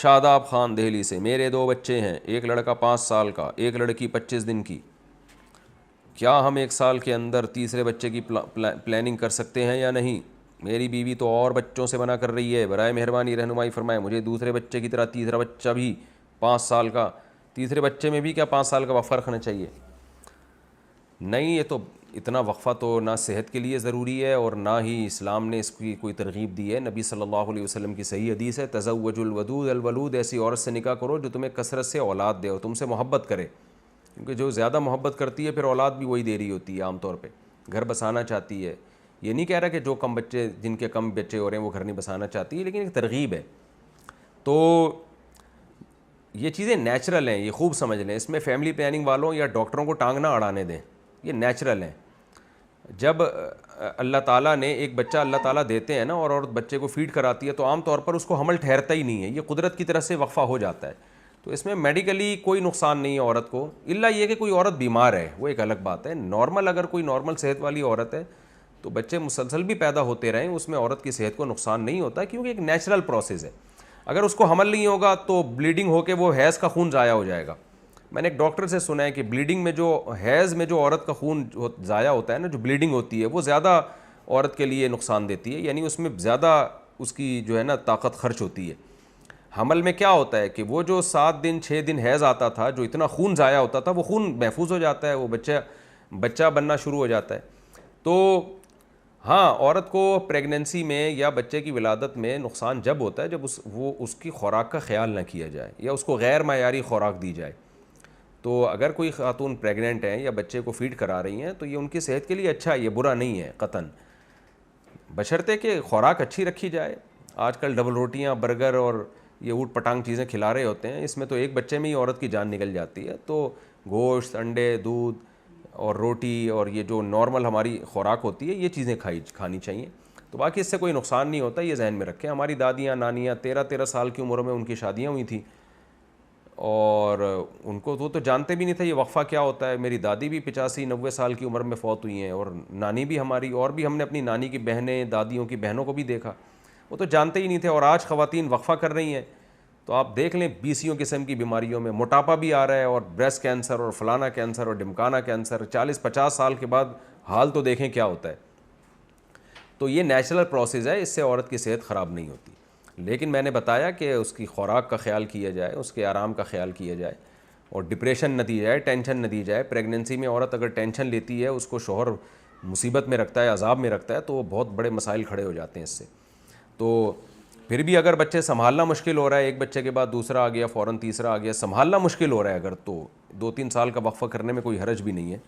شاداب خان دہلی سے، میرے 2 بچے ہیں، ایک لڑکا 5 سال کا، ایک لڑکی 25 دن کی، کیا ہم 1 سال کے اندر تیسرے بچے کی پلاننگ کر سکتے ہیں یا نہیں؟ میری بیوی تو اور بچوں سے منع کر رہی ہے، برائے مہربانی رہنمائی فرمائیں، مجھے دوسرے بچے کی طرح تیسرا بچہ بھی 5 سال کا، تیسرے بچے میں بھی کیا 5 سال کا وقفہ رکھنا چاہیے؟ نہیں، یہ تو اتنا وقفہ تو نہ صحت کے لیے ضروری ہے اور نہ ہی اسلام نے اس کی کوئی ترغیب دی ہے۔ نبی صلی اللہ علیہ وسلم کی صحیح حدیث ہے، تزوجوا الودود الولود، ایسی عورت سے نکاح کرو جو تمہیں کثرت سے اولاد دے اور تم سے محبت کرے، کیونکہ جو زیادہ محبت کرتی ہے پھر اولاد بھی وہی دے رہی ہوتی ہے، عام طور پہ گھر بسانا چاہتی ہے۔ یہ نہیں کہہ رہا کہ جو کم بچے، جن کے کم بچے ہو رہے ہیں وہ گھر نہیں بسانا چاہتی ہے، لیکن ایک ترغیب ہے۔ تو یہ چیزیں نیچرل ہیں، یہ خوب سمجھ لیں، اس میں فیملی پلاننگ والوں یا ڈاکٹروں کو ٹانگ نہ اڑانے دیں، یہ نیچرل ہیں۔ جب اللہ تعالیٰ نے ایک بچہ اللہ تعالیٰ دیتے ہیں نا اور عورت بچے کو فیڈ کراتی ہے تو عام طور پر اس کو حمل ٹھہرتا ہی نہیں ہے، یہ قدرت کی طرف سے وقفہ ہو جاتا ہے۔ تو اس میں میڈیکلی کوئی نقصان نہیں ہے عورت کو، الا یہ کہ کوئی عورت بیمار ہے، وہ ایک الگ بات ہے۔ نارمل اگر کوئی نارمل صحت والی عورت ہے تو بچے مسلسل بھی پیدا ہوتے رہیں، اس میں عورت کی صحت کو نقصان نہیں ہوتا، کیونکہ ایک نیچرل پروسیس ہے۔ اگر اس کو حمل نہیں ہوگا تو بلیڈنگ ہو کے وہ حیض کا خون ضائع ہو جائے گا۔ میں نے ایک ڈاکٹر سے سنا ہے کہ بلیڈنگ میں جو حیض میں جو عورت کا خون ضائع ہوتا ہے نا، جو بلیڈنگ ہوتی ہے، وہ زیادہ عورت کے لیے نقصان دیتی ہے، یعنی اس میں زیادہ اس کی جو ہے نا طاقت خرچ ہوتی ہے۔ حمل میں کیا ہوتا ہے کہ وہ جو 7 دن 6 دن حیض آتا تھا، جو اتنا خون ضائع ہوتا تھا، وہ خون محفوظ ہو جاتا ہے، وہ بچہ بننا شروع ہو جاتا ہے۔ تو ہاں، عورت کو پریگننسی میں یا بچے کی ولادت میں نقصان جب ہوتا ہے جب وہ اس کی خوراک کا خیال نہ کیا جائے یا اس کو غیر معیاری خوراک دی جائے۔ تو اگر کوئی خاتون پریگننٹ ہیں یا بچے کو فیڈ کرا رہی ہیں تو یہ ان کی صحت کے لیے اچھا ہے، یہ برا نہیں ہے قطعاً، بشرطے کہ خوراک اچھی رکھی جائے۔ آج کل ڈبل روٹیاں، برگر اور یہ اوٹ پٹانگ چیزیں کھلا رہے ہوتے ہیں، اس میں تو ایک بچے میں ہی عورت کی جان نکل جاتی ہے۔ تو گوشت، انڈے، دودھ اور روٹی اور یہ جو نارمل ہماری خوراک ہوتی ہے، یہ چیزیں کھانی چاہیے۔ تو باقی اس سے کوئی نقصان نہیں ہوتا، یہ ذہن میں رکھیں۔ ہماری دادیاں، نانیاں 13 سال کی عمر میں ان کی شادیاں ہوئی تھیں اور ان کو وہ تو جانتے بھی نہیں تھے یہ وقفہ کیا ہوتا ہے۔ میری دادی بھی 85-90 سال کی عمر میں فوت ہوئی ہیں اور نانی بھی ہماری، اور بھی ہم نے اپنی نانی کی بہنیں، دادیوں کی بہنوں کو بھی دیکھا، وہ تو جانتے ہی نہیں تھے۔ اور آج خواتین وقفہ کر رہی ہیں تو آپ دیکھ لیں 20 قسم کی بیماریوں میں موٹاپا بھی آ رہا ہے اور بریسٹ کینسر اور فلانا کینسر اور ڈمکانا کینسر، 40-50 سال کے بعد حال تو دیکھیں کیا ہوتا ہے۔ تو یہ نیچرل پروسیس ہے، اس سے عورت کی صحت خراب نہیں ہوتی، لیکن میں نے بتایا کہ اس کی خوراک کا خیال کیا جائے، اس کے آرام کا خیال کیا جائے اور ڈپریشن نہ دی جائے، ٹینشن نہ دی جائے۔ پریگننسی میں عورت اگر ٹینشن لیتی ہے، اس کو شوہر مصیبت میں رکھتا ہے، عذاب میں رکھتا ہے، تو وہ بہت بڑے مسائل کھڑے ہو جاتے ہیں اس سے۔ تو پھر بھی اگر بچے سنبھالنا مشکل ہو رہا ہے، ایک بچے کے بعد دوسرا آ گیا، فوراً تیسرا آ گیا، سنبھالنا مشکل ہو رہا ہے اگر، تو 2-3 سال کا وقفہ کرنے میں کوئی حرج بھی نہیں ہے۔